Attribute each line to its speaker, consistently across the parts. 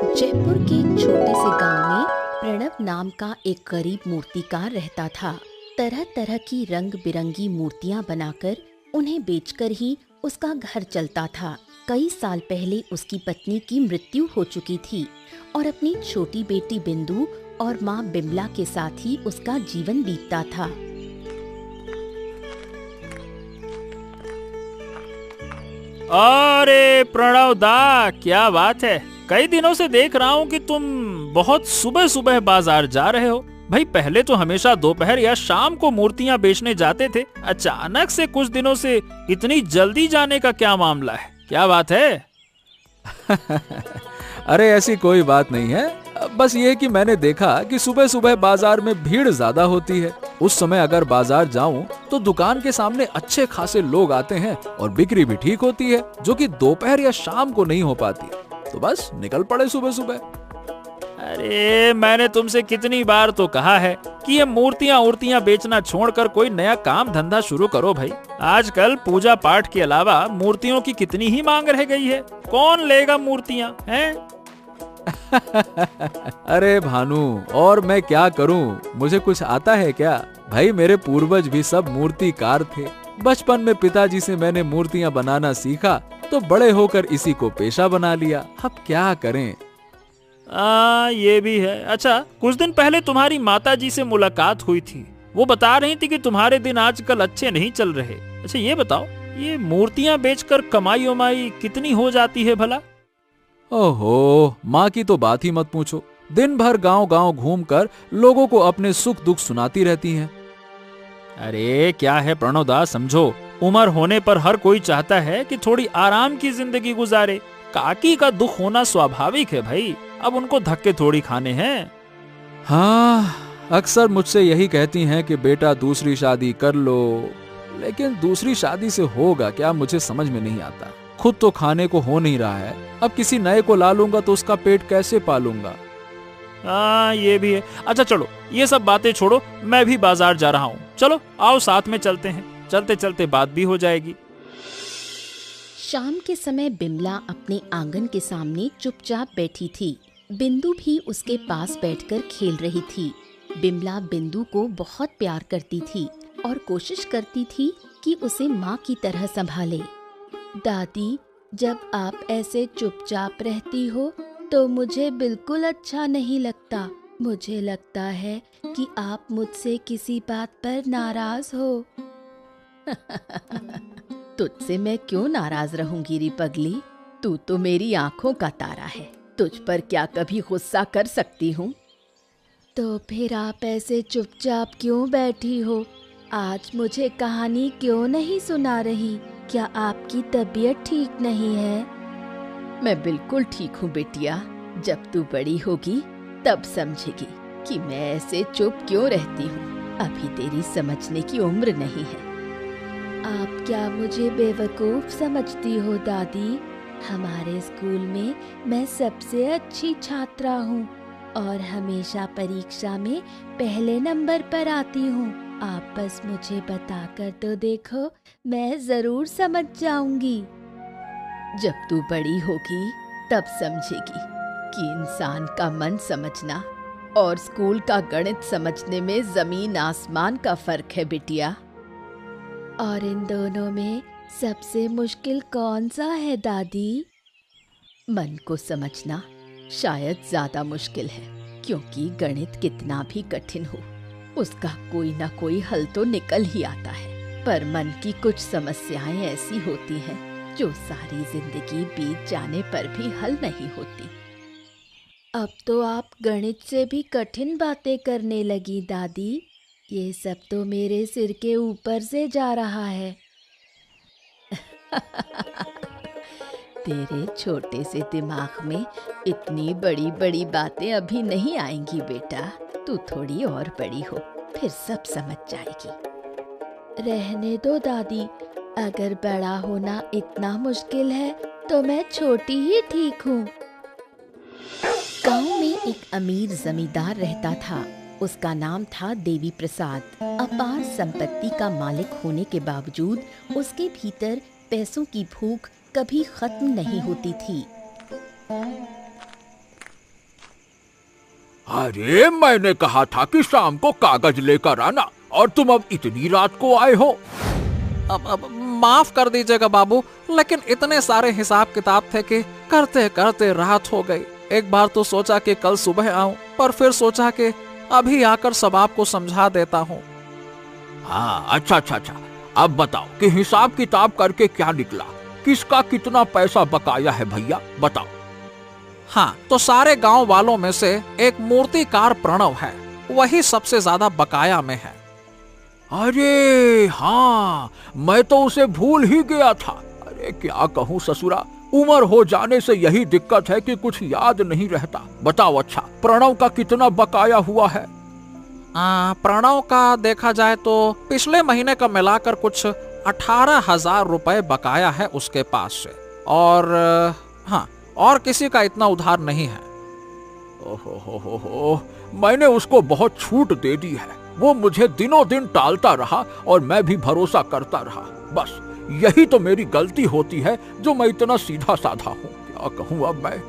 Speaker 1: जयपुर के एक छोटे से गांव में प्रणव नाम का एक गरीब मूर्तिकार रहता था। तरह तरह की रंग बिरंगी मूर्तियां बनाकर उन्हें बेचकर ही उसका घर चलता था। कई साल पहले उसकी पत्नी की मृत्यु हो चुकी थी और अपनी छोटी बेटी बिंदु और माँ बिमला के साथ ही उसका जीवन बीतता था।
Speaker 2: अरे प्रणव दा, क्या बात है। कई दिनों से देख रहा हूँ कि तुम बहुत सुबह सुबह बाजार जा रहे हो। भाई पहले तो हमेशा दोपहर या शाम को मूर्तियाँ बेचने जाते थे, अचानक से कुछ दिनों से इतनी जल्दी जाने का क्या मामला है, क्या बात है?
Speaker 3: अरे ऐसी कोई बात नहीं है, बस ये कि मैंने देखा कि सुबह सुबह बाजार में भीड़ ज्यादा होती है। उस समय अगर बाजार जाऊं तो दुकान के सामने अच्छे खासे लोग आते हैं और बिक्री भी ठीक होती है, जो कि दोपहर या शाम को नहीं हो पाती। तो बस निकल पड़े सुबह सुबह।
Speaker 2: अरे मैंने तुमसे कितनी बार तो कहा है कि ये मूर्तियाँ बेचना छोड़कर कोई नया काम धंधा शुरू करो भाई। आजकल पूजा पाठ के अलावा मूर्तियों की कितनी ही मांग रह गई है, कौन लेगा मूर्तियाँ हैं?
Speaker 3: अरे भानु, और मैं क्या करूं, मुझे कुछ आता है क्या? भाई मेरे पूर्वज भी सब मूर्तिकार थे। बचपन में पिताजी से मैंने मूर्तियां बनाना सीखा तो बड़े होकर इसी को पेशा बना लिया। अब क्या करें?
Speaker 2: ये भी है। अच्छा, कुछ दिन पहले तुम्हारी माताजी से मुलाकात हुई थी, वो बता रही थी कि तुम्हारे दिन आजकल अच्छे नहीं चल रहे। अच्छा ये बताओ, ये मूर्तियां बेचकर कमाई उमाई कितनी हो जाती है भला?
Speaker 3: ओहो, माँ की तो बात ही मत पूछो। दिन भर गांव गांव घूमकर लोगों को अपने सुख दुख सुनाती रहती हैं।
Speaker 2: अरे क्या है प्रणोदा, समझो, उम्र होने पर हर कोई चाहता है कि थोड़ी आराम की जिंदगी गुजारे। काकी का दुख होना स्वाभाविक है भाई, अब उनको धक्के थोड़ी खाने हैं।
Speaker 3: हाँ, अक्सर मुझसे यही कहती हैं कि बेटा दूसरी शादी कर लो, लेकिन दूसरी शादी से होगा क्या, मुझे समझ में नहीं आता। खुद तो खाने को हो नहीं रहा है, अब किसी नए को ला लूंगा तो उसका पेट कैसे पालूंगा?
Speaker 2: ये भी है। अच्छा चलो, ये सब बातें छोड़ो, मैं भी बाजार जा रहा हूँ। चलो आओ साथ में चलते हैं, चलते चलते बात भी हो जाएगी।
Speaker 1: शाम के समय बिमला अपने आंगन के सामने चुपचाप बैठी थी। बिंदु भी उसके पास बैठकर खेल रही थी। बिमला बिंदु को बहुत प्यार करती थी और कोशिश करती थी कि उसे माँ की तरह संभाले। दादी, जब आप ऐसे चुपचाप रहती हो तो मुझे बिल्कुल अच्छा नहीं लगता। मुझे लगता है कि आप मुझसे किसी बात पर नाराज हो। तुझसे मैं क्यों नाराज रहूंगी री पगली? तू तो मेरी आंखों का तारा है, तुझ पर क्या कभी गुस्सा कर सकती हूँ? तो फिर आप ऐसे चुपचाप क्यों बैठी हो? आज मुझे कहानी क्यों नहीं सुना रही? क्या आपकी तबीयत ठीक नहीं है? मैं बिल्कुल ठीक हूँ बेटिया। जब तू बड़ी होगी तब समझेगी कि मैं ऐसे चुप क्यों रहती हूँ। अभी तेरी समझने की उम्र नहीं है। आप क्या मुझे बेवकूफ समझती हो दादी? हमारे स्कूल में मैं सबसे अच्छी छात्रा हूँ और हमेशा परीक्षा में पहले नंबर पर आती हूँ। आप बस मुझे बताकर तो देखो, मैं जरूर समझ जाऊंगी। जब तू बड़ी होगी तब समझेगी कि इंसान का मन समझना और स्कूल का गणित समझने में जमीन आसमान का फर्क है बिटिया। और इन दोनों में सबसे मुश्किल कौन सा है दादी? मन को समझना शायद ज्यादा मुश्किल है, क्योंकि गणित कितना भी कठिन हो उसका कोई ना कोई हल तो निकल ही आता है। पर मन की कुछ समस्याएं ऐसी होती हैं जो सारी जिंदगी बीत जाने पर भी हल नहीं होती। अब तो आप गणित से भी कठिन बातें करने लगी दादी। ये सब तो मेरे सिर के ऊपर से जा रहा है। तेरे छोटे से दिमाग में इतनी बड़ी बड़ी बातें अभी नहीं आएंगी बेटा। तू थोड़ी और बड़ी हो, फिर सब समझ जाएगी। रहने दो दादी, अगर बड़ा होना इतना मुश्किल है तो मैं छोटी ही ठीक हूँ। गांव में एक अमीर जमींदार रहता था। उसका नाम था देवी प्रसाद। अपार संपत्ति का मालिक होने के बावजूद उसके भीतर पैसों की भूख कभी खत्म नहीं होती थी।
Speaker 3: अरे मैंने कहा था कि शाम को कागज लेकर आना, और तुम अब इतनी रात को आए हो।
Speaker 4: अब माफ कर दीजिएगा बाबू, लेकिन इतने सारे हिसाब किताब थे कि करते करते रात हो गई। एक बार तो सोचा कि कल सुबह आऊं, पर फिर सोचा कि अभी आकर सब आपको समझा देता हूँ।
Speaker 3: हाँ, अच्छा। अब बताओ कि हिसाब किताब करके क्या निकला, किसका कितना पैसा बकाया है भैया, बताओ।
Speaker 4: हाँ, तो सारे गांव वालों में से एक मूर्तिकार प्रणव है, वही सबसे ज्यादा बकाया में है।
Speaker 3: अरे हाँ, मैं तो उसे भूल ही गया था। अरे क्या कहूँ ससुरा, उम्र हो जाने से यही दिक्कत है कि कुछ याद नहीं रहता। बताओ अच्छा, प्रणव का कितना बकाया हुआ है?
Speaker 4: प्रणव का देखा जाए तो पिछले महीने का मिलाकर कुछ 18,000 रुपए बकाया है उसके पास से, और हाँ, और किसी का इतना उधार नहीं है।
Speaker 3: ओहो, मैंने उसको बहुत छूट दे दी है। वो मुझे दिनों दिन टालता रहा और मैं भी भरोसा करता रहा। बस यही तो मेरी गलती होती है, जो मैं इतना सीधा साधा हूँ। क्या कहूँ अब मैं।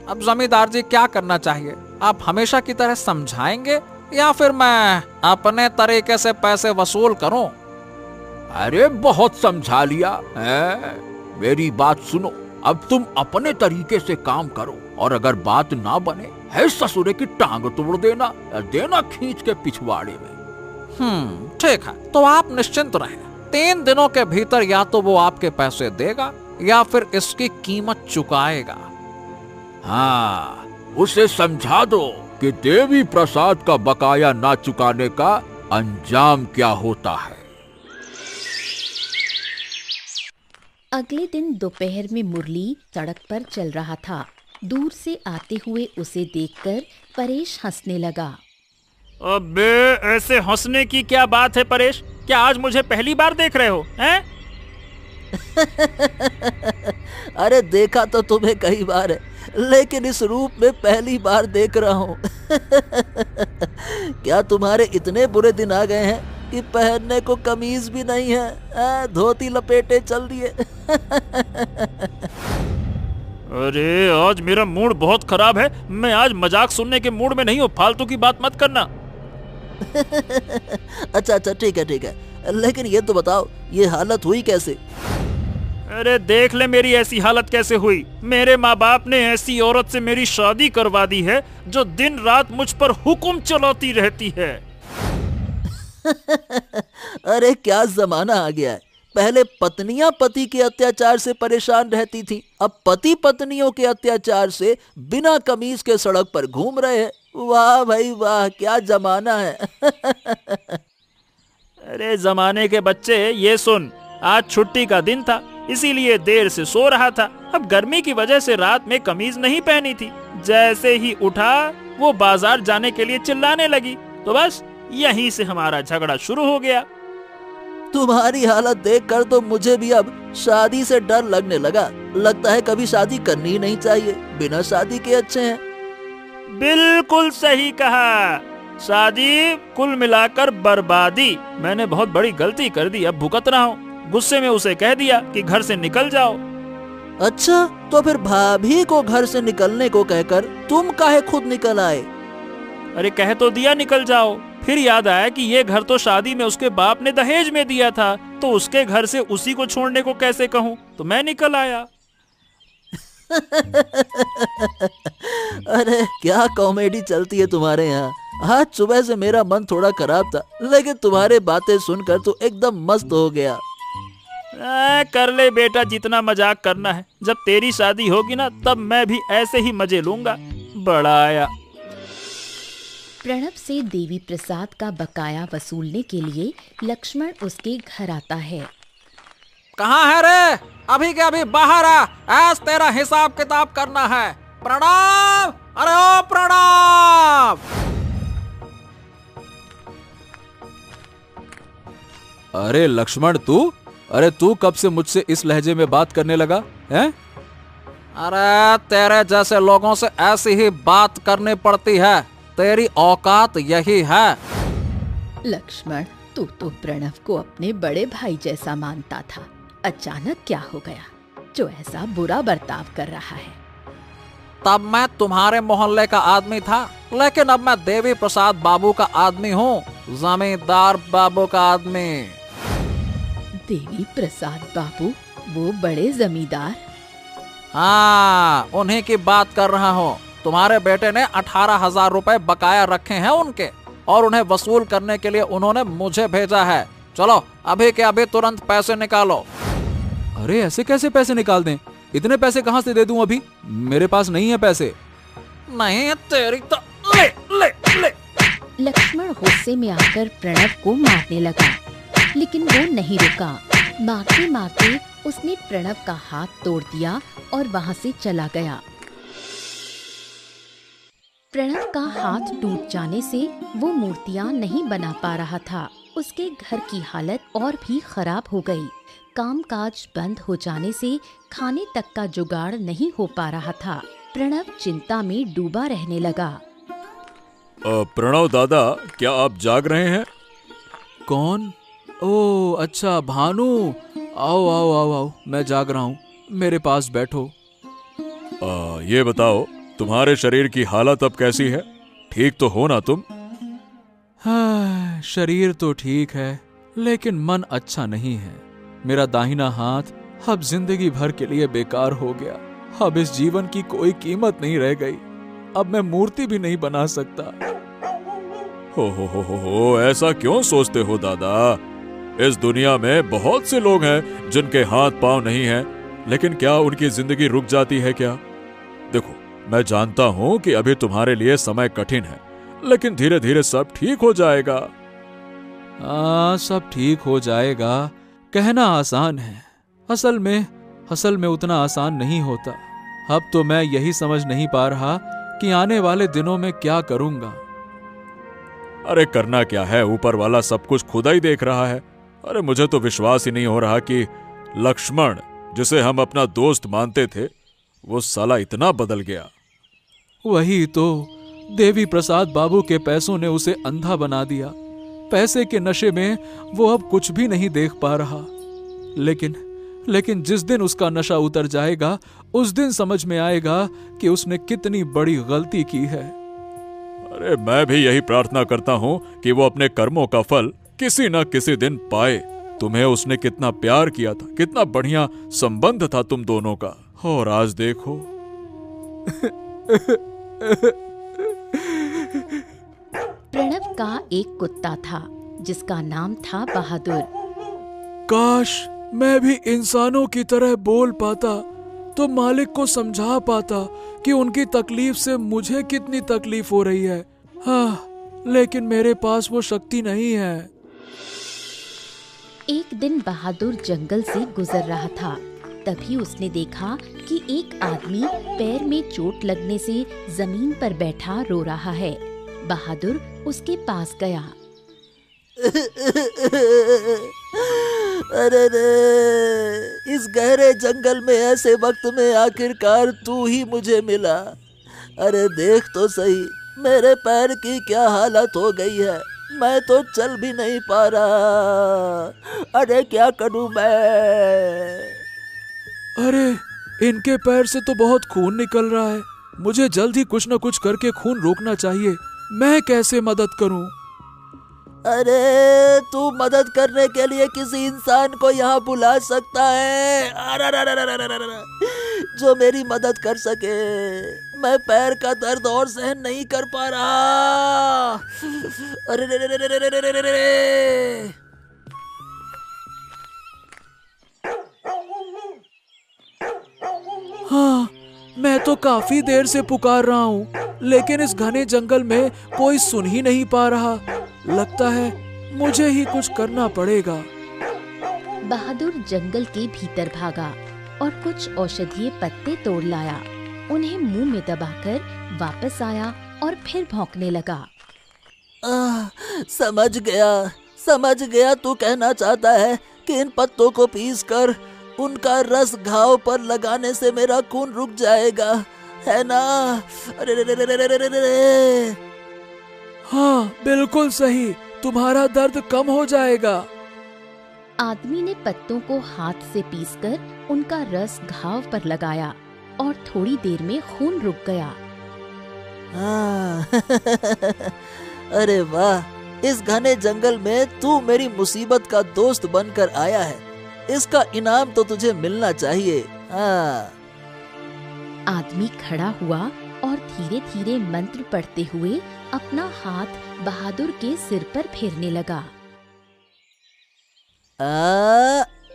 Speaker 4: अब जमींदार जी क्या करना चाहिए? आप हमेशा की तरह समझाएंगे या फिर मैं अपने तरीके से पैसे वसूल करूं?
Speaker 3: अरे बहुत समझा लिया है। मेरी बात सुनो, अब तुम अपने तरीके से काम करो, और अगर बात ना बने है ससुरे की टांग तोड़ देना खींच के पिछवाड़े में।
Speaker 4: ठीक है, तो आप निश्चिंत रहें। 3 दिनों के भीतर या तो वो आपके पैसे देगा या फिर इसकी कीमत चुकाएगा।
Speaker 3: हाँ, उसे समझा दो कि देवी प्रसाद का बकाया ना चुकाने का अंजाम क्या होता है।
Speaker 1: अगले दिन दोपहर में मुरली सड़क पर चल रहा था। दूर से आते हुए उसे देखकर परेश हंसने लगा।
Speaker 2: अबे ऐसे हंसने की क्या बात है परेश? क्या आज मुझे पहली बार देख रहे हो हैं?
Speaker 5: अरे देखा तो तुम्हें कई बार है, लेकिन इस रूप में पहली बार देख रहा हूँ। क्या तुम्हारे इतने बुरे दिन आ गए हैं कि पहनने को कमीज भी नहीं है, धोती लपेटे चल दिए।
Speaker 2: अरे आज मेरा मूड बहुत खराब है। मैं आज मजाक सुनने के मूड में नहीं हूँ। फालतू की बात मत करना।
Speaker 5: अच्छा ठीक है, लेकिन ये तो बताओ, ये हालत हुई कैसे?
Speaker 2: अरे देख ले मेरी ऐसी हालत कैसे हुई। मेरे माँ बाप ने ऐसी औरत से मेरी शादी करवा दी है जो दिन रात मुझ पर हुक्म चलाती रहती है।
Speaker 5: अरे क्या जमाना आ गया है। पहले पत्नियां पति के अत्याचार से परेशान रहती थी, अब पति पत्नियों के अत्याचार से बिना कमीज के सड़क पर घूम रहे हैं। वाह भाई वाह, क्या जमाना है।
Speaker 2: अरे जमाने के बच्चे, ये सुन, आज छुट्टी का दिन था, इसीलिए देर से सो रहा था। अब गर्मी की वजह से रात में कमीज नहीं पहनी थी। जैसे ही उठा वो बाजार जाने के लिए चिल्लाने लगी, तो बस यहीं से हमारा झगड़ा शुरू हो गया।
Speaker 5: तुम्हारी हालत देखकर तो मुझे भी अब शादी से डर लगने लगा। लगता है कभी शादी करनी ही नहीं चाहिए, बिना शादी के अच्छे हैं।
Speaker 2: बिल्कुल सही कहा। शादी कुल मिलाकर बर्बादी। मैंने बहुत बड़ी गलती कर दी, अब भुगत रहा हूँ। गुस्से में उसे कह दिया कि घर से निकल जाओ।
Speaker 5: अच्छा, तो फिर भाभी को घर से निकलने को कहकर तुम काहे खुद निकल आए?
Speaker 2: अरे कह तो दिया निकल जाओ, फिर याद आया कि ये घर तो शादी में उसके बाप ने दहेज में दिया था, तो उसके घर से उसी को छोड़ने को कैसे कहूँ, तो मैं निकल आया।
Speaker 5: अरे क्या कॉमेडी चलती है तुम्हारे यहाँ। आज सुबह से मेरा मन थोड़ा खराब था, लेकिन तुम्हारे बातें सुनकर तो एकदम मस्त हो गया।
Speaker 2: कर ले बेटा, जितना मजाक करना है। जब तेरी शादी होगी ना, तब मैं भी ऐसे ही मजे लूंगा। बड़ा आया।
Speaker 1: प्रणव से देवी प्रसाद का बकाया वसूलने के लिए लक्ष्मण उसके घर आता है।
Speaker 4: कहाँ है रे? अभी के अभी बाहर आ, आज तेरा हिसाब किताब करना है। प्रणव, अरे ओ प्रणव।
Speaker 3: अरे लक्ष्मण तू, अरे तू कब से मुझसे इस लहजे में बात करने लगा हैं?
Speaker 4: अरे तेरे जैसे लोगों से ऐसी ही बात करनी पड़ती है, तेरी औकात यही है।
Speaker 1: लक्ष्मण, तू तो प्रणव को अपने बड़े भाई जैसा मानता था, अचानक क्या हो गया जो ऐसा बुरा बर्ताव कर रहा है?
Speaker 4: तब मैं तुम्हारे मोहल्ले का आदमी था, लेकिन अब मैं देवी प्रसाद बाबू का आदमी हूँ, जमींदार बाबू का आदमी।
Speaker 1: देवी प्रसाद बाबू, वो बड़े जमींदार?
Speaker 4: हाँ, उन्हीं की बात कर रहा हूँ। तुम्हारे बेटे ने 18,000 रुपए बकाया रखे हैं उनके, और उन्हें वसूल करने के लिए उन्होंने मुझे भेजा है। चलो अभी के अभी तुरंत पैसे निकालो।
Speaker 3: अरे ऐसे कैसे पैसे निकाल दें? इतने पैसे कहाँ से दे दूं अभी? मेरे पास नहीं है पैसे।
Speaker 4: नहीं है तेरी तो ले ले ले।
Speaker 1: लक्ष्मण गुस्से में आकर प्रणव को मारने लगा, लेकिन वो नहीं रुका। मारते मारते उसने प्रणव का हाथ तोड़ दिया और वहाँ से चला गया। प्रणव का हाथ टूट जाने से वो मूर्तियाँ नहीं बना पा रहा था। उसके घर की हालत और भी खराब हो गई। कामकाज बंद हो जाने से खाने तक का जुगाड़ नहीं हो पा रहा था। प्रणव चिंता में डूबा रहने लगा।
Speaker 3: प्रणव दादा, क्या आप जाग रहे हैं? कौन? ओह अच्छा, भानु। आओ आओ आओ आओ, मैं जाग रहा हूँ, मेरे पास बैठो। ये बताओ, तुम्हारे शरीर की हालत अब कैसी है? ठीक तो हो ना तुम? हाँ, शरीर तो ठीक है, लेकिन मन अच्छा नहीं है। मेरा दाहिना हाथ अब जिंदगी भर के लिए बेकार हो गया। अब इस जीवन की कोई कीमत नहीं रह गई। अब मैं मूर्ति भी नहीं बना सकता। हो, ऐसा क्यों सोचते हो दादा? इस दुनिया में बहुत से लोग हैं जिनके हाथ पांव नहीं हैं, लेकिन क्या उनकी जिंदगी रुक जाती है क्या? देखो, मैं जानता हूं कि अभी तुम्हारे लिए समय कठिन है, लेकिन धीरे धीरे सब ठीक हो जाएगा। सब ठीक हो जाएगा कहना आसान है, असल में उतना आसान नहीं होता। अब तो मैं यही समझ नहीं पा रहा कि आने वाले दिनों में क्या करूंगा। अरे करना क्या है, ऊपर वाला सब कुछ खुदा ही देख रहा है। अरे मुझे तो विश्वास ही नहीं हो रहा कि लक्ष्मण, जिसे हम अपना दोस्त मानते थे, वो साला इतना बदल गया। वही तो, देवी प्रसाद बाबू के पैसों ने उसे अंधा बना दिया। पैसे के नशे में वो अब कुछ भी नहीं देख पा रहा। लेकिन जिस दिन उसका नशा उतर जाएगा, उस दिन समझ में आएगा कि उसने कितनी बड़ी गलती की है। अरे मैं भी यही प्रार्थना करता हूँ कि वो अपने कर्मों का फल किसी न किसी दिन पाए। तुम्हें उसने कितना प्यार किया था, कितना बढ़िया संबंध था तुम दोनों का, और आज देखो।
Speaker 1: प्रणव का एक कुत्ता था जिसका नाम था बहादुर।
Speaker 3: काश मैं भी इंसानों की तरह बोल पाता तो मालिक को समझा पाता कि उनकी तकलीफ से मुझे कितनी तकलीफ हो रही है। हाँ, लेकिन मेरे पास वो शक्ति नहीं है।
Speaker 1: एक दिन बहादुर जंगल से गुजर रहा था। तभी उसने देखा कि एक आदमी पैर में चोट लगने से जमीन पर बैठा रो रहा है। बहादुर उसके पास गया।
Speaker 5: अरे रे, इस गहरे जंगल में ऐसे वक्त में आखिरकार तू ही मुझे मिला। अरे देख तो सही, मेरे पैर की क्या हालत हो गई है। मैं तो चल भी नहीं पा रहा। अरे क्या करूं मैं?
Speaker 3: अरे इनके पैर से तो बहुत खून निकल रहा है। मुझे जल्द ही कुछ न कुछ करके खून रोकना चाहिए। मैं कैसे मदद करूं?
Speaker 5: अरे तू मदद करने के लिए किसी इंसान को यहाँ बुला सकता है, जो मेरी मदद कर सके। मैं पैर का दर्द और सहन नहीं कर पा रहा। अरे रे रे रे रे रे रे रे रे।
Speaker 3: हाँ, मैं तो काफी देर से पुकार रहा हूँ, लेकिन इस घने जंगल में कोई सुन ही नहीं पा रहा। लगता है मुझे ही कुछ करना पड़ेगा।
Speaker 1: बहादुर जंगल के भीतर भागा और कुछ औषधीय पत्ते तोड़ लाया। उन्हें मुंह में दबाकर वापस आया और फिर भौंकने लगा।
Speaker 5: समझ गया तू कहना चाहता है कि इन पत्तों को पीसकर उनका रस घाव पर लगाने से मेरा खून रुक जाएगा, है ना? अरे रे रे रे रे रे रे रे।
Speaker 3: हाँ बिल्कुल सही, तुम्हारा दर्द कम हो जाएगा।
Speaker 1: आदमी ने पत्तों को हाथ से पीसकर उनका रस घाव पर लगाया और थोड़ी देर में खून रुक गया।
Speaker 5: हाँ। अरे वाह, इस घने जंगल में तू मेरी मुसीबत का दोस्त बनकर आया है। इसका इनाम तो तुझे मिलना चाहिए। हाँ।
Speaker 1: आदमी खड़ा हुआ और धीरे धीरे मंत्र पढ़ते हुए अपना हाथ बहादुर के सिर पर फेरने लगा।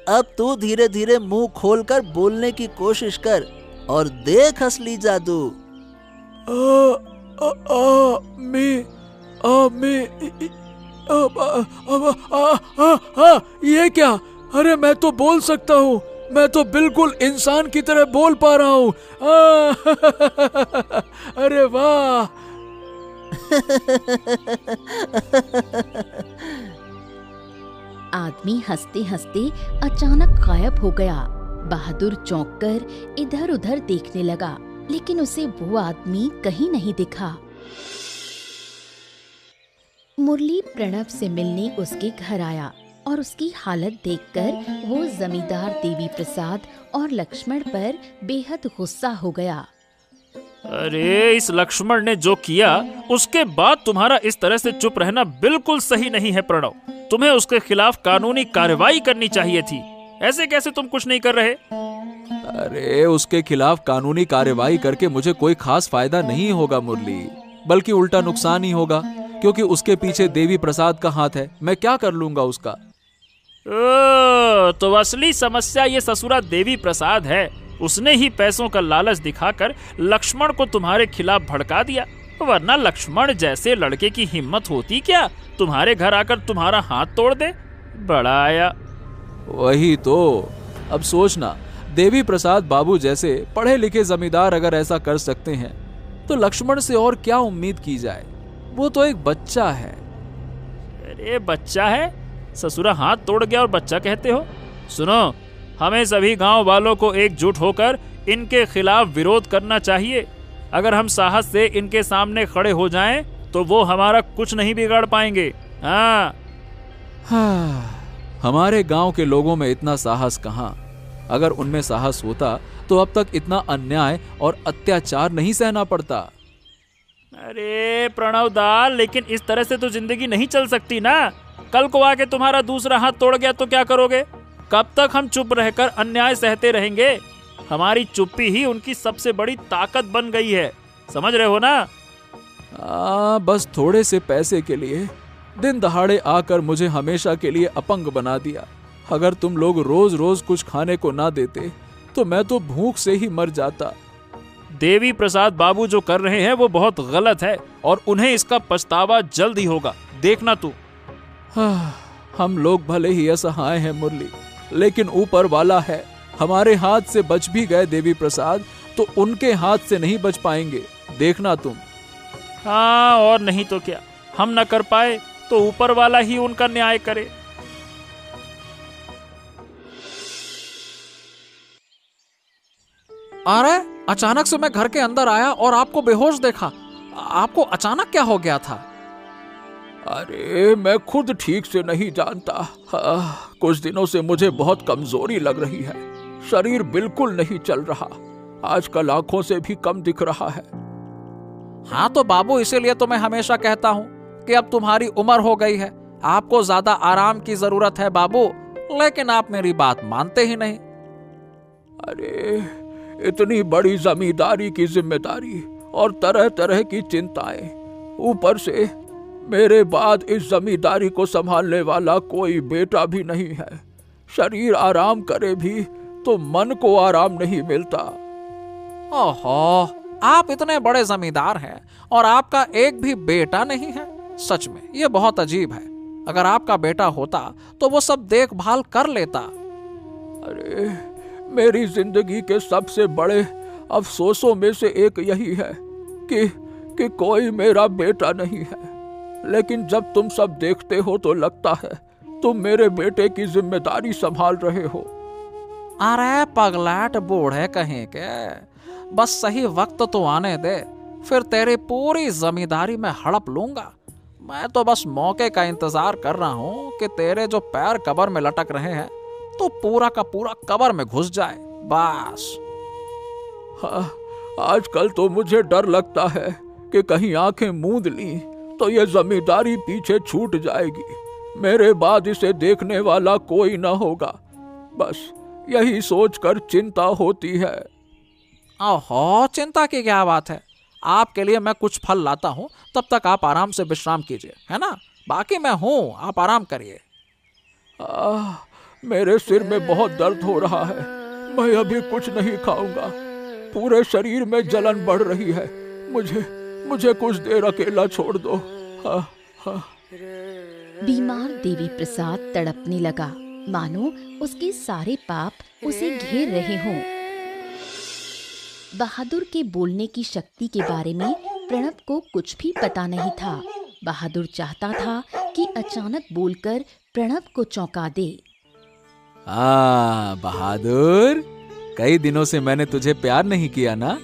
Speaker 5: अब तू धीरे धीरे मुंह खोलकर बोलने की कोशिश कर और देख असली जादू।
Speaker 3: ये क्या? अरे मैं तो बोल सकता हूँ, मैं तो बिल्कुल इंसान की तरह बोल पा रहा हूँ। अरे वाह।
Speaker 1: आदमी हंसते हंसते अचानक गायब हो गया। बहादुर चौंक कर इधर उधर देखने लगा, लेकिन उसे वो आदमी कहीं नहीं दिखा। मुरली प्रणव से मिलने उसके घर आया और उसकी हालत देखकर वो जमींदार देवी प्रसाद और लक्ष्मण पर बेहद गुस्सा हो गया।
Speaker 2: अरे इस लक्ष्मण ने जो किया उसके बाद तुम्हारा इस तरह से चुप रहना बिल्कुल सही नहीं है प्रणव। तुम्हें उसके खिलाफ कानूनी कार्रवाई करनी चाहिए थी। ऐसे कैसे तुम कुछ नहीं कर रहे?
Speaker 3: अरे उसके खिलाफ कानूनी कार्रवाई करके मुझे कोई खास फायदा नहीं होगा मुरली, बल्कि उल्टा नुकसान ही होगा, क्योंकि उसके पीछे देवी प्रसाद का हाथ है। मैं क्या कर लूंगा उसका?
Speaker 2: तो असली समस्या ये ससुरा देवी प्रसाद है। उसने ही पैसों का लालच दिखाकर लक्ष्मण को तुम्हारे खिलाफ भड़का दिया, वरना लक्ष्मण जैसे लड़के की हिम्मत होती क्या तुम्हारे घर आकर तुम्हारा हाथ तोड़ दे? बड़ा आया।
Speaker 3: वही तो। अब सोचना, देवी प्रसाद बाबू जैसे पढ़े लिखे जमींदार अगर ऐसा कर सकते हैं तो लक्ष्मण से और क्या उम्मीद की जाए? वो तो एक बच्चा है।
Speaker 2: अरे बच्चा है? ससुरा हाथ तोड़ गया और बच्चा कहते हो? सुनो, हमें सभी गांव वालों को एकजुट होकर इनके खिलाफ विरोध करना चाहिए। अगर हम साहस से इनके सामने खड़े हो जाएं, तो वो हमारा कुछ नहीं बिगाड़ पाएंगे। हाँ।
Speaker 3: हमारे गांव के लोगों में इतना साहस कहाँ? अगर उनमें साहस होता तो अब तक इतना अन्याय और अत्याचार नहीं सहना पड़ता।
Speaker 2: अरे प्रणव दाल, लेकिन इस तरह से तो जिंदगी नहीं चल सकती ना। कल को आके तुम्हारा दूसरा हाथ तोड़ गया तो क्या करोगे? कब तक हम चुप रहकर अन्याय सहते रहेंगे? हमारी चुप्पी ही उनकी सबसे बड़ी ताकत बन गई है, समझ रहे हो ना?
Speaker 3: बस थोड़े से पैसे के लिए दिन दहाड़े आकर मुझे हमेशा के लिए अपंग बना दिया। अगर तुम लोग रोज रोज कुछ खाने को ना देते तो मैं तो भूख से ही मर जाता।
Speaker 2: देवी प्रसाद बाबू जो कर रहे हैं वो बहुत गलत है और उन्हें इसका पछतावा जल्द ही होगा, देखना तू।
Speaker 3: हम लोग भले ही असहाय हैं मुरली, लेकिन ऊपर वाला है। हमारे हाथ से बच भी गए देवी प्रसाद तो उनके हाथ से नहीं बच पाएंगे, देखना तुम।
Speaker 2: हाँ, और नहीं तो क्या। हम न कर पाए तो ऊपर वाला ही उनका न्याय करे।
Speaker 4: अरे अचानक से मैं घर के अंदर आया और आपको बेहोश देखा। आपको अचानक क्या हो गया था?
Speaker 3: अरे मैं खुद ठीक से नहीं जानता। कुछ दिनों से मुझे बहुत कमजोरी लग रही है। शरीर बिल्कुल नहीं चल रहा। आजकल आंखों से भी कम दिख रहा है।
Speaker 4: हाँ तो बाबू, इसीलिए तो मैं हमेशा कहता हूँ कि अब तुम्हारी उम्र हो गई है, आपको ज्यादा आराम की जरूरत है बाबू, लेकिन आप मेरी बात मानते ही नहीं।
Speaker 3: अरे इतनी बड़ी जमींदारी की जिम्मेदारी और तरह तरह की चिंताएं, ऊपर से मेरे बाद इस जमींदारी को संभालने वाला कोई बेटा भी नहीं है। शरीर आराम करे भी तो मन को आराम नहीं मिलता।
Speaker 4: ओहो, आप इतने बड़े जमींदार हैं और आपका एक भी बेटा नहीं है। सच में ये बहुत अजीब है। अगर आपका बेटा होता तो वो सब देखभाल कर लेता।
Speaker 3: अरे मेरी जिंदगी के सबसे बड़े अफसोसों में से एक यही है कि कोई मेरा बेटा नहीं है। लेकिन जब तुम सब देखते हो तो लगता है तुम मेरे बेटे की जिम्मेदारी संभाल रहे हो।
Speaker 4: अरे पगलाट बूढ़े कहीं के, बस सही वक्त तो आने दे, फिर तेरी पूरी जमींदारी में हड़प लूंगा। मैं तो बस मौके का इंतजार कर रहा हूँ कि तेरे जो पैर कब्र में लटक रहे हैं तो पूरा का पूरा कब्र में घुस जाए, बस।
Speaker 3: हाँ, आजकल तो मुझे डर लगता है कि कहीं आंखें मूंद ली तो ये जमींदारी पीछे छूट जाएगी। मेरे बाद इसे देखने वाला कोई ना होगा। बस यही सोचकर चिंता होती है।
Speaker 4: ओहो, चिंता की क्या बात है। आपके लिए मैं कुछ फल लाता हूँ, तब तक आप आराम से विश्राम कीजिए, है ना। बाकी मैं हूँ, आप आराम करिए।
Speaker 3: मेरे सिर में बहुत दर्द हो रहा है। मैं अभी कुछ नहीं खाऊंगा। पूरे शरीर में जलन बढ़ रही है। मुझे कुछ देर अकेला छोड़ दो।
Speaker 1: बीमार देवी प्रसाद तड़पने लगा, मानो उसके सारे पाप उसे घेर रहे हों। बहादुर के बोलने की शक्ति के बारे में प्रणव को कुछ भी पता नहीं था। बहादुर चाहता था कि अचानक बोलकर प्रणव को चौंका दे।
Speaker 3: बहादुर, कई दिनों से मैंने तुझे प्यार नहीं किया ना,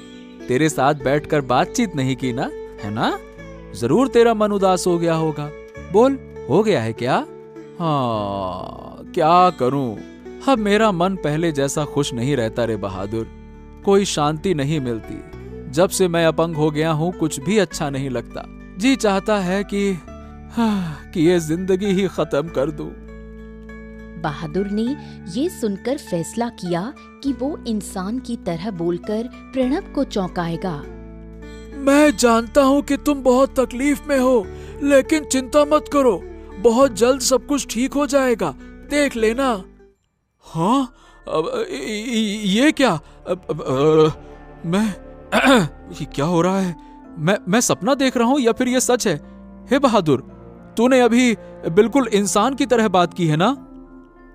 Speaker 3: तेरे साथ बैठकर बातचीत नहीं की ना, है ना। जरूर तेरा मन उदास हो गया होगा। बोल, हो गया है क्या? हाँ, क्या करूं, अब मेरा मन पहले जैसा खुश नहीं रहता रे बहादुर। कोई शांति नहीं मिलती। जब से मैं अपंग हो गया हूं, कुछ भी अच्छा नहीं लगता। जी चाहता है कि ये जिंदगी ही खत्म कर दूं।
Speaker 1: बहादुर ने ये सुनकर फैसला किया कि वो इंसान की तरह बोलकर प्रणव को चौंकाएगा।
Speaker 3: मैं जानता हूँ कि तुम बहुत तकलीफ में हो, लेकिन चिंता मत करो, बहुत जल्द सब कुछ ठीक हो जाएगा, देख लेना। हाँ, ये क्या? मैं ये क्या हो रहा है? मैं सपना देख रहा हूँ या फिर ये सच है? हे बहादुर, तूने अभी बिल्कुल इंसान की तरह बात की है ना?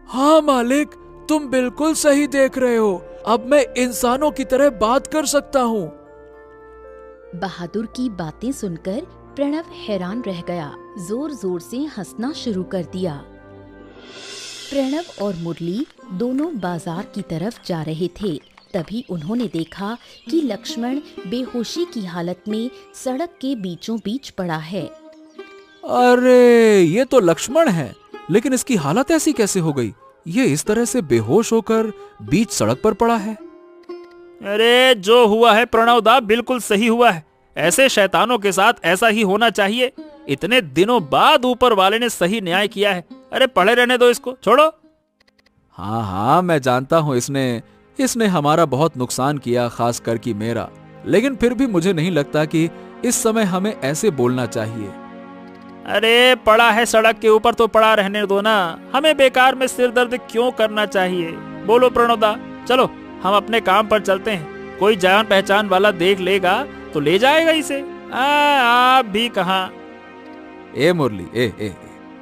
Speaker 3: हाँ मालिक, तुम बिल्कुल सही देख रहे हो। अब मैं इंसानों की तरह बात कर सकता हूँ।
Speaker 1: बहादुर की बातें सुनकर प्रणव हैरान रह गया, जोर जोर से हंसना शुरू कर दिया। प्रणव और मुरली दोनों बाजार की तरफ जा रहे थे। तभी उन्होंने देखा कि लक्ष्मण बेहोशी की हालत में सड़क के बीचों बीच पड़ा है।
Speaker 3: अरे, ये तो लक्ष्मण है, लेकिन इसकी हालत ऐसी कैसे हो गई? ये इस तरह से बेहोश होकर बीच सड़क पर पड़ा है।
Speaker 2: अरे, जो हुआ है प्रणवदा बिल्कुल सही हुआ है। ऐसे शैतानों के साथ ऐसा ही होना चाहिए। इतने दिनों बाद ऊपर वाले ने सही न्याय किया है। अरे, पड़े रहने दो इसको, छोड़ो।
Speaker 3: हाँ, मैं जानता हूँ इसने हमारा बहुत नुकसान किया, खास कर कि मेरा। लेकिन फिर भी मुझे नहीं लगता कि इस समय हमें ऐसे बोलना चाहिए।
Speaker 2: अरे, पड़ा है सड़क के ऊपर तो पड़ा रहने दो ना। हमें बेकार में सिर दर्द क्यों करना चाहिए? बोलो प्रणवदा, चलो हम अपने काम पर चलते हैं। कोई जान पहचान वाला देख लेगा तो ले जाएगा इसे। आप भी कहाँ।
Speaker 3: ए मुरली, ए,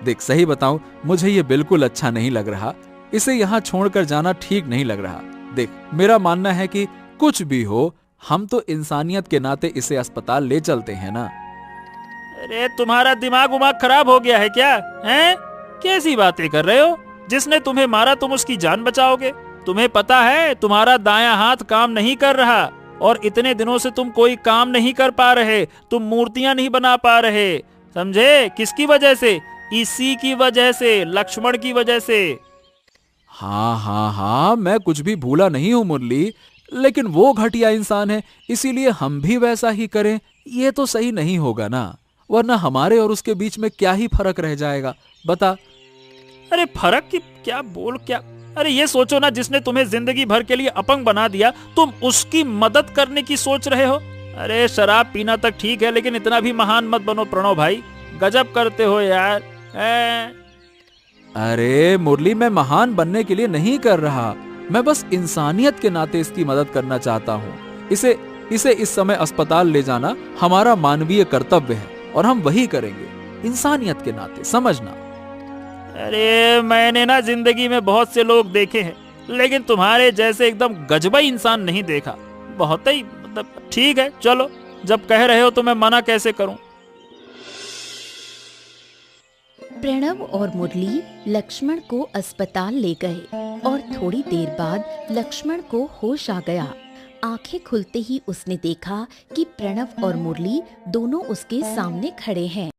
Speaker 3: देख, सही बताऊं, मुझे ये बिल्कुल अच्छा नहीं लग रहा। इसे यहाँ छोड़कर जाना ठीक नहीं लग रहा। देख, मेरा मानना है कि कुछ भी हो, हम तो इंसानियत के नाते इसे अस्पताल ले चलते हैं ना।
Speaker 2: अरे, तुम्हारा दिमाग उमाग खराब हो गया है क्या? हैं? कैसी बातें कर रहे हो? जिसने तुम्हें मारा तुम उसकी जान बचाओगे? तुम्हें पता है तुम्हारा दायां हाथ काम नहीं कर रहा और इतने दिनों से तुम कोई काम नहीं कर पा रहे। तुम मूर्तियां नहीं बना पा रहे, समझे? किसकी वजह से? इसी की वजह से, लक्ष्मण की वजह से।
Speaker 3: हाँ, मैं कुछ भी भूला नहीं हूँ मुरली, लेकिन वो घटिया इंसान है, इसीलिए हम भी वैसा ही करें, ये तो सही नहीं होगा ना। वरना हमारे और उसके बीच में क्या ही फर्क रह जाएगा, बता।
Speaker 2: अरे, फर्क की क्या? अरे, ये सोचो ना, जिसने तुम्हें जिंदगी भर के लिए अपंग बना दिया, तुम उसकी मदद करने की सोच रहे हो। अरे, शराब पीना तक ठीक है, लेकिन इतना भी महान मत बनो प्रणव भाई। गजब करते हो यार।
Speaker 3: अरे मुरली, मैं महान बनने के लिए नहीं कर रहा, मैं बस इंसानियत के नाते इसकी मदद करना चाहता हूँ। इसे इस समय अस्पताल ले जाना हमारा मानवीय कर्तव्य है और हम वही करेंगे, इंसानियत के नाते, समझना।
Speaker 2: अरे, मैंने ना जिंदगी में बहुत से लोग देखे हैं, लेकिन तुम्हारे जैसे एकदम गजबई इंसान नहीं देखा। बहुत ही ठीक है, चलो, जब कह रहे हो तो मैं मना कैसे करूं।
Speaker 1: प्रणव और मुरली लक्ष्मण को अस्पताल ले गए और थोड़ी देर बाद लक्ष्मण को होश आ गया। आंखें खुलते ही उसने देखा कि प्रणव और मुरली दोनों उसके सामने खड़े हैं।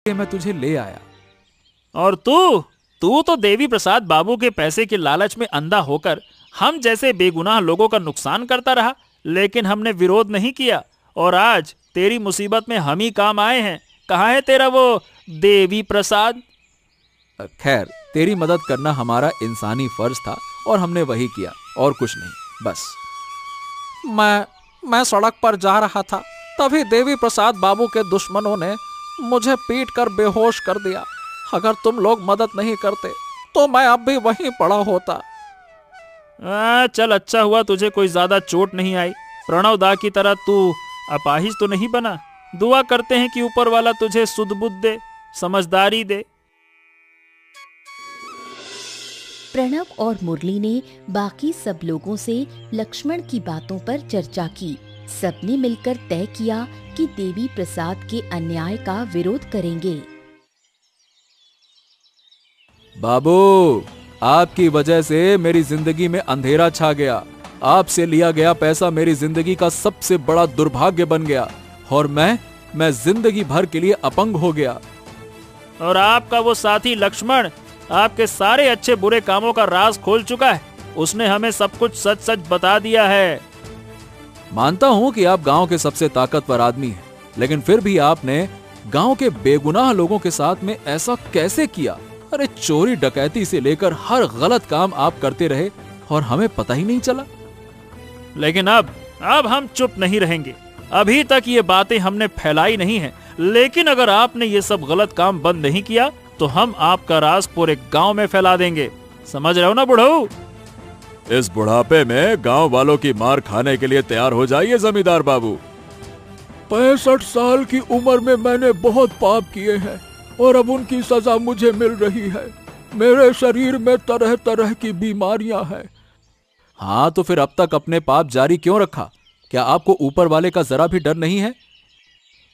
Speaker 3: मैं तुझे ले आया।
Speaker 2: और तू तो देवी प्रसाद बाबू के पैसे के लालच में अंधा होकर हम जैसे बेगुनाह लोगों का नुकसान करता रहा, लेकिन हमने विरोध नहीं किया। और आज तेरी मुसीबत में हम ही काम आए हैं। कहाँ है तेरा वो देवी प्रसाद?
Speaker 3: खैर, तेरी मदद करना हमारा इंसानी फर्ज था और हमने वही किया, और कुछ नहीं, बस।
Speaker 4: मैं सड़क पर जा रहा था, तभी देवी प्रसाद बाबू के दुश्मनों ने मुझे पीट कर बेहोश कर दिया। अगर तुम लोग मदद नहीं करते तो मैं अब भी वहीं पड़ा होता।
Speaker 2: चल, अच्छा हुआ तुझे कोई ज्यादा चोट नहीं आई। प्रणव दा की तरह तू अपाहिज तो नहीं बना। दुआ करते हैं कि ऊपर वाला तुझे सुध-बुद्ध दे, समझदारी दे।
Speaker 1: प्रणव और मुरली ने बाकी सब लोगों से लक्ष्मण की बातों पर चर्चा की। सबने मिलकर तय किया कि देवी प्रसाद के अन्याय का विरोध करेंगे।
Speaker 3: बाबू, आपकी वजह से मेरी जिंदगी में अंधेरा छा गया। आपसे लिया गया पैसा मेरी जिंदगी का सबसे बड़ा दुर्भाग्य बन गया, और मैं जिंदगी भर के लिए अपंग हो गया।
Speaker 2: और आपका वो साथी लक्ष्मण आपके सारे अच्छे बुरे कामों का राज खोल चुका है। उसने हमें सब कुछ सच सच बता दिया है।
Speaker 3: मानता हूं कि आप गांव के सबसे ताकतवर आदमी हैं, लेकिन फिर भी आपने गांव के बेगुनाह लोगों के साथ में ऐसा कैसे किया? अरे, चोरी डकैती से लेकर हर गलत काम आप करते रहे और हमें पता ही नहीं चला।
Speaker 2: लेकिन अब हम चुप नहीं रहेंगे। अभी तक ये बातें हमने फैलाई नहीं है, लेकिन अगर आपने ये सब गलत काम बंद नहीं किया तो हम आपका राज पूरे गांव में फैला देंगे। समझ रहे हो ना बुढ़ऊ?
Speaker 3: इस बुढ़ापे में गांव वालों की मार खाने के लिए तैयार हो जाइए जमींदार बाबू।
Speaker 6: 65 साल की उम्र में मैंने बहुत पाप किए हैं और अब उनकी सजा मुझे मिल रही है। मेरे शरीर में तरह तरह की बीमारियां हैं।
Speaker 3: हाँ, तो फिर अब तक अपने पाप जारी क्यों रखा? क्या आपको ऊपर वाले का जरा भी डर नहीं है?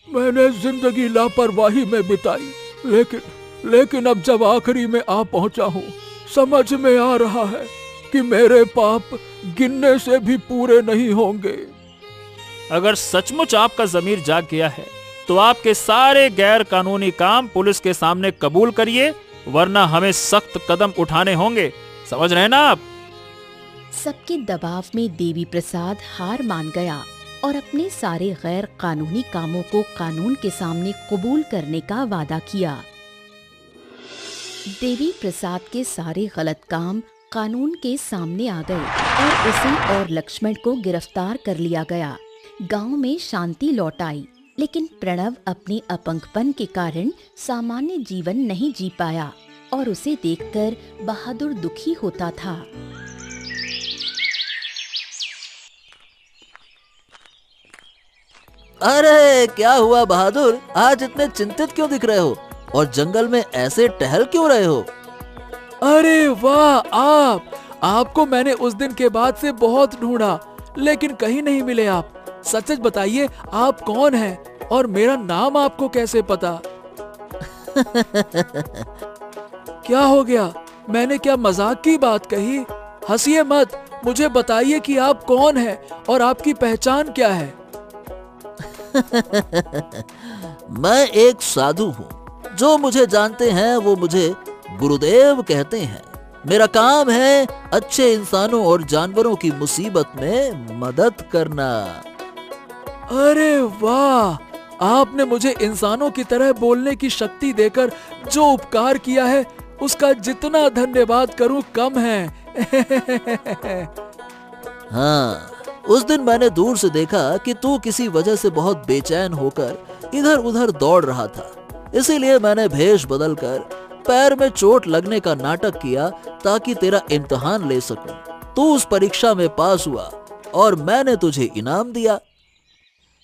Speaker 6: मैंने जिंदगी लापरवाही में बिताई, लेकिन अब जब आखिरी में आ पहुंचा हूँ, समझ में आ रहा है कि मेरे पाप गिनने से भी पूरे नहीं होंगे।
Speaker 2: अगर सचमुच आपका जमीर जाग गया है तो आपके सारे गैर कानूनी काम पुलिस के सामने कबूल करिए, वरना हमें सख्त कदम उठाने होंगे। समझ रहे हैं ना आप?
Speaker 1: सबके दबाव में देवी प्रसाद हार मान गया और अपने सारे गैर कानूनी कामों को कानून के सामने कबूल करने का वादा किया। देवी प्रसाद के सारे गलत काम कानून के सामने आ गए और उसे और लक्ष्मण को गिरफ्तार कर लिया गया। गांव में शांति लौट आई, लेकिन प्रणव अपने अपंगपन के कारण सामान्य जीवन नहीं जी पाया और उसे देखकर बहादुर दुखी होता था।
Speaker 5: अरे, क्या हुआ बहादुर? आज इतने चिंतित क्यों दिख रहे हो और जंगल में ऐसे टहल क्यों रहे हो?
Speaker 3: अरे वाह, आपको मैंने उस दिन के बाद से बहुत ढूंढा, लेकिन कहीं नहीं मिले आप। सच सच बताइए, आप कौन हैं और मेरा नाम आपको कैसे पता? क्या हो गया? मैंने क्या मजाक की बात कही? हंसिए मत, मुझे बताइए कि आप कौन हैं और आपकी पहचान क्या है?
Speaker 5: मैं एक साधु हूँ। जो मुझे जानते हैं वो मुझे गुरुदेव कहते हैं। मेरा काम है अच्छे इंसानों और जानवरों की मुसीबत में मदद करना।
Speaker 3: अरे वाह, आपने मुझे इंसानों की तरह बोलने की शक्ति देकर जो उपकार किया है, उसका जितना धन्यवाद करूं कम है।
Speaker 5: हाँ, उस दिन मैंने दूर से देखा कि तू किसी वजह से बहुत बेचैन होकर इधर उधर दौड़ रहा था। इसीलिए मैंने भेष बदलकर पैर में चोट लगने का नाटक किया ताकि तेरा इम्तिहान ले सकूं। तू उस परीक्षा में पास हुआ और मैंने तुझे इनाम दिया।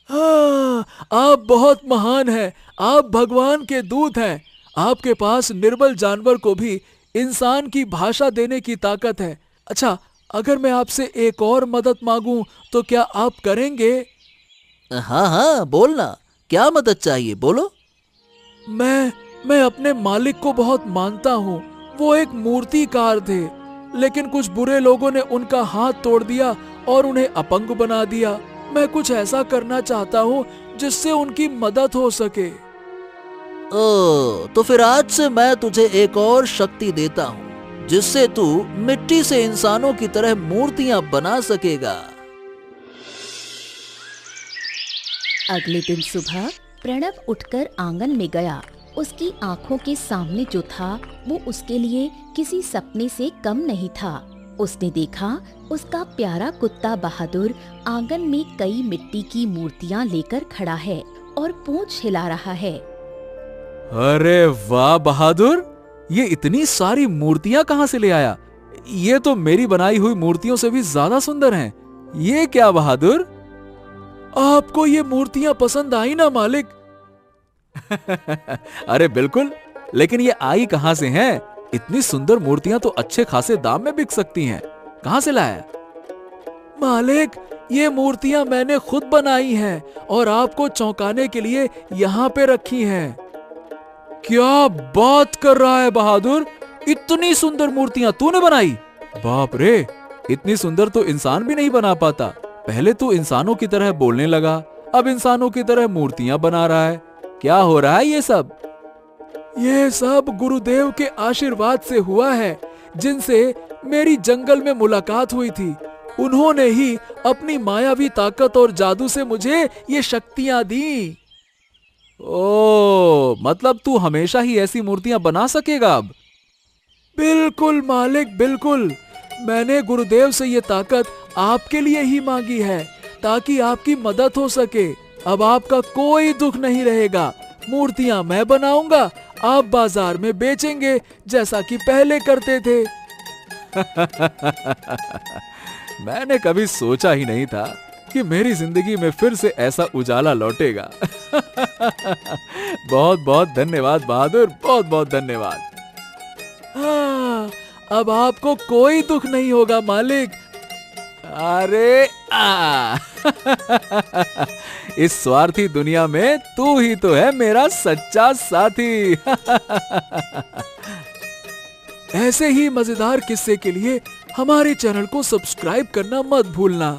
Speaker 3: हाँ, आप बहुत महान हैं। आप भगवान के दूत हैं। आपके पास निर्बल जानवर को भी इंसान की भाषा देने की ताकत है। अच्छा, अगर मैं आपसे एक और मदद मांगूं तो क्या आप करेंगे?
Speaker 5: हाँ हाँ, बोलना। क्या मदद चाहिए, बोलो।
Speaker 3: मैं अपने मालिक को बहुत मानता हूँ। वो एक मूर्तिकार थे, लेकिन कुछ बुरे लोगों ने उनका हाथ तोड़ दिया और उन्हें अपंग बना दिया। मैं कुछ ऐसा करना चाहता हूँ जिससे उनकी मदद हो सके।
Speaker 5: ओ, तो फिर आज से मैं तुझे एक और शक्ति देता हूँ, जिससे तू मिट्टी से इंसानों की तरह मूर्तियां बना सकेगा।
Speaker 1: अगले दिन सुबह प्रणव उठकर आंगन में गया। उसकी आंखों के सामने जो था वो उसके लिए किसी सपने से कम नहीं था। उसने देखा उसका प्यारा कुत्ता बहादुर आंगन में कई मिट्टी की मूर्तियां लेकर खड़ा है और पूंछ हिला रहा है।
Speaker 3: अरे वाह बहादुर, ये इतनी सारी मूर्तियां कहां से ले आया? ये तो मेरी बनाई हुई मूर्तियों से भी ज्यादा सुंदर हैं। ये क्या बहादुर?
Speaker 6: आपको ये मूर्तियां पसंद आई ना मालिक?
Speaker 3: अरे बिल्कुल, लेकिन ये आई कहां से हैं? इतनी सुंदर मूर्तियां तो अच्छे खासे दाम में बिक सकती हैं। कहां से लाया?
Speaker 6: मालिक, ये मूर्तियां मैंने खुद बनाई हैं और आपको चौंकाने के लिए यहाँ पे रखी हैं।
Speaker 3: क्या बात कर रहा है बहादुर? इतनी सुंदर मूर्तियां तूने बनाई? बाप रे, इतनी सुंदर तो इंसान भी नहीं बना पाता। पहले तो इंसानों की तरह बोलने लगा, अब इंसानों की तरह मूर्तियां बना रहा है। क्या हो रहा है ये सब?
Speaker 6: ये सब गुरुदेव के आशीर्वाद से हुआ है, जिनसे मेरी जंगल में मुलाकात हुई थी। उन्होंने ही अपनी मायावी ताकत और जादू से मुझे ये शक्तियां दी।
Speaker 3: ओ, मतलब तू हमेशा ही ऐसी मूर्तियां बना सकेगा अब?
Speaker 6: बिल्कुल मालिक, बिल्कुल। मैंने गुरुदेव से ये ताकत आपके लिए ही मांगी है, ताकि आपकी मदद हो सके। अब आपका कोई दुख नहीं रहेगा। मूर्तियां मैं बनाऊंगा, आप बाजार में बेचेंगे जैसा कि पहले करते थे।
Speaker 3: मैंने कभी सोचा ही नहीं था कि मेरी जिंदगी में फिर से ऐसा उजाला लौटेगा। बहुत बहुत धन्यवाद बहादुर, बहुत बहुत धन्यवाद।
Speaker 6: हाँ, अब आपको कोई दुख नहीं होगा मालिक।
Speaker 3: अरे इस स्वार्थी दुनिया में तू ही तो है मेरा सच्चा साथी।
Speaker 6: ऐसे ही मजेदार किस्से के लिए हमारे चैनल को सब्सक्राइब करना मत भूलना।